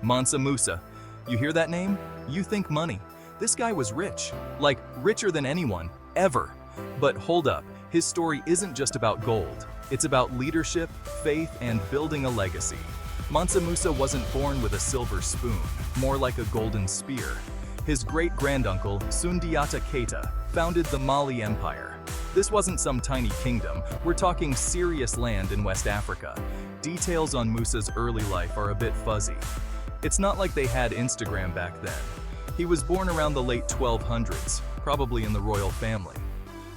Mansa Musa. You hear that name? You think money. This guy was rich, like richer than anyone, ever. But hold up, his story isn't just about gold. It's about leadership, faith, and building a legacy. Mansa Musa wasn't born with a silver spoon, more like a golden spear. His great-granduncle, Sundiata Keita, founded the Mali Empire. This wasn't some tiny kingdom, we're talking serious land in West Africa. Details on Musa's early life are a bit fuzzy. It's not like they had Instagram back then. He was born around the late 1200s, probably in the royal family.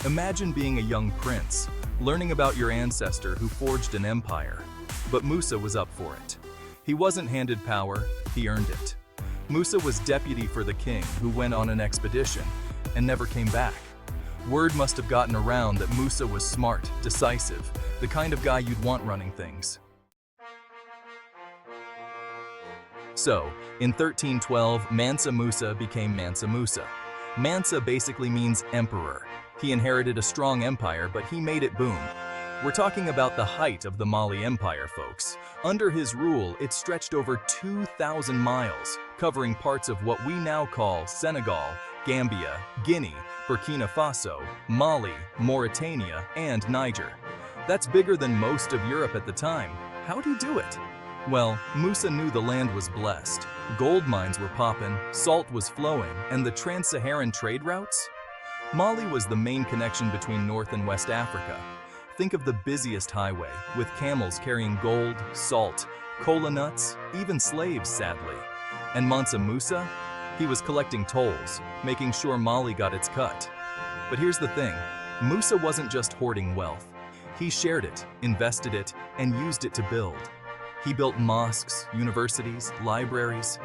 Imagine being a young prince, learning about your ancestor who forged an empire. But Musa was up for it. He wasn't handed power, he earned it. Musa was deputy for the king who went on an expedition and never came back. Word must have gotten around that Musa was smart, decisive, the kind of guy you'd want running things. So, in 1312, Mansa Musa became Mansa Musa. Mansa basically means emperor. He inherited a strong empire, but he made it boom. We're talking about the height of the Mali Empire, folks. Under his rule, it stretched over 2,000 miles, covering parts of what we now call Senegal, Gambia, Guinea, Burkina Faso, Mali, Mauritania, and Niger. That's bigger than most of Europe at the time. How'd he do it? Well, Musa knew the land was blessed. Gold mines were popping, salt was flowing, and the trans-Saharan trade routes? Mali was the main connection between North and West Africa. Think of the busiest highway, with camels carrying gold, salt, cola nuts, even slaves, sadly. And Mansa Musa? He was collecting tolls, making sure Mali got its cut. But here's the thing, Musa wasn't just hoarding wealth. He shared it, invested it, and used it to build. He built mosques, universities, libraries.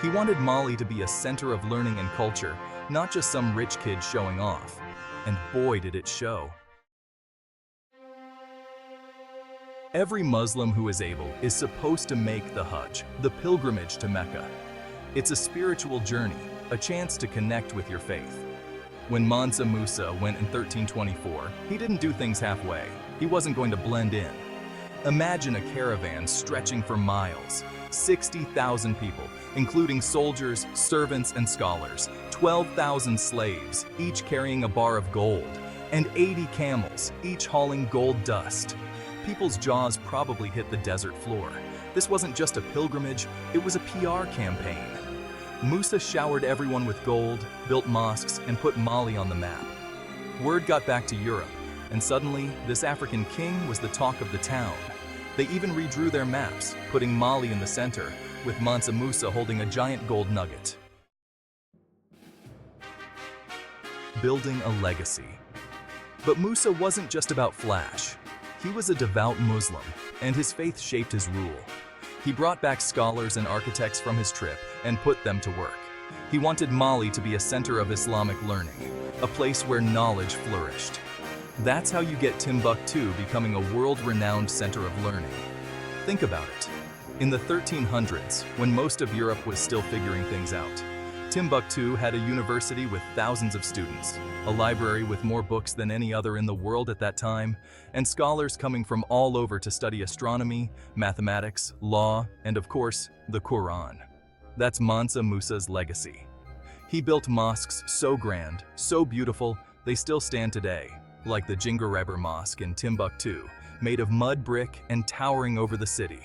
He wanted Mali to be a center of learning and culture, not just some rich kid showing off. And boy did it show. Every Muslim who is able is supposed to make the Hajj, the pilgrimage to Mecca. It's a spiritual journey, a chance to connect with your faith. When Mansa Musa went in 1324, he didn't do things halfway. He wasn't going to blend in. Imagine a caravan stretching for miles, 60,000 people, including soldiers, servants, and scholars, 12,000 slaves, each carrying a bar of gold, and 80 camels, each hauling gold dust. People's jaws probably hit the desert floor. This wasn't just a pilgrimage, it was a PR campaign. Musa showered everyone with gold, built mosques, and put Mali on the map. Word got back to Europe, and suddenly, this African king was the talk of the town. They even redrew their maps, putting Mali in the center, with Mansa Musa holding a giant gold nugget. Building a legacy. But Musa wasn't just about flash. He was a devout Muslim, and his faith shaped his rule. He brought back scholars and architects from his trip and put them to work. He wanted Mali to be a center of Islamic learning, a place where knowledge flourished. That's how you get Timbuktu becoming a world-renowned center of learning. Think about it. In the 1300s, when most of Europe was still figuring things out, Timbuktu had a university with thousands of students, a library with more books than any other in the world at that time, and scholars coming from all over to study astronomy, mathematics, law, and of course, the Quran. That's Mansa Musa's legacy. He built mosques so grand, so beautiful, they still stand today, like the Jingareber Mosque in Timbuktu, made of mud brick and towering over the city.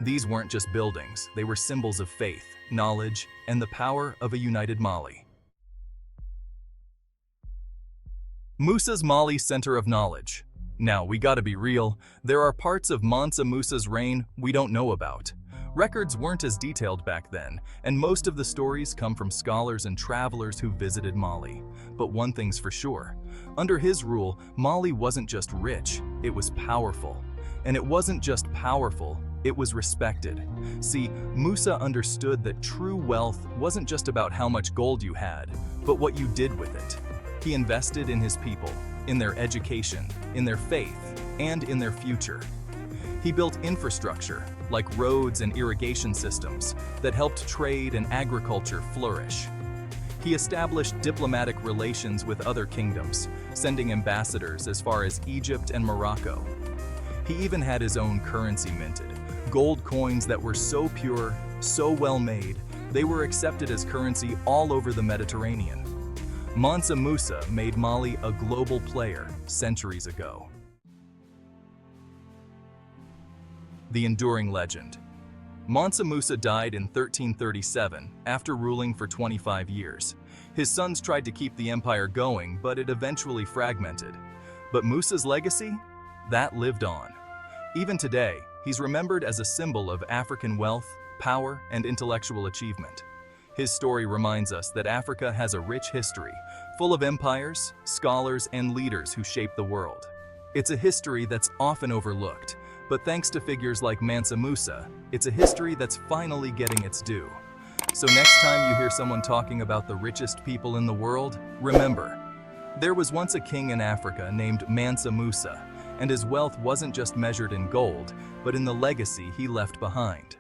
These weren't just buildings, they were symbols of faith, knowledge, and the power of a united Mali. Musa's Mali Center of Knowledge. Now, we gotta be real, there are parts of Mansa Musa's reign we don't know about. Records weren't as detailed back then, and most of the stories come from scholars and travelers who visited Mali. But one thing's for sure, under his rule, Mali wasn't just rich, it was powerful. And it wasn't just powerful, it was respected. See, Musa understood that true wealth wasn't just about how much gold you had, but what you did with it. He invested in his people, in their education, in their faith, and in their future. He built infrastructure, like roads and irrigation systems, that helped trade and agriculture flourish. He established diplomatic relations with other kingdoms, sending ambassadors as far as Egypt and Morocco. He even had his own currency minted, Gold coins that were so pure, so well made, they were accepted as currency all over the Mediterranean. Mansa Musa made Mali a global player centuries ago. The enduring legend. Mansa Musa died in 1337 after ruling for 25 years. His sons tried to keep the empire going, but it eventually fragmented. But Musa's legacy? That lived on. Even today, he's remembered as a symbol of African wealth, power, and intellectual achievement. His story reminds us that Africa has a rich history, full of empires, scholars, and leaders who shaped the world. It's a history that's often overlooked, but thanks to figures like Mansa Musa, it's a history that's finally getting its due. So next time you hear someone talking about the richest people in the world, remember, there was once a king in Africa named Mansa Musa, and his wealth wasn't just measured in gold, but in the legacy he left behind.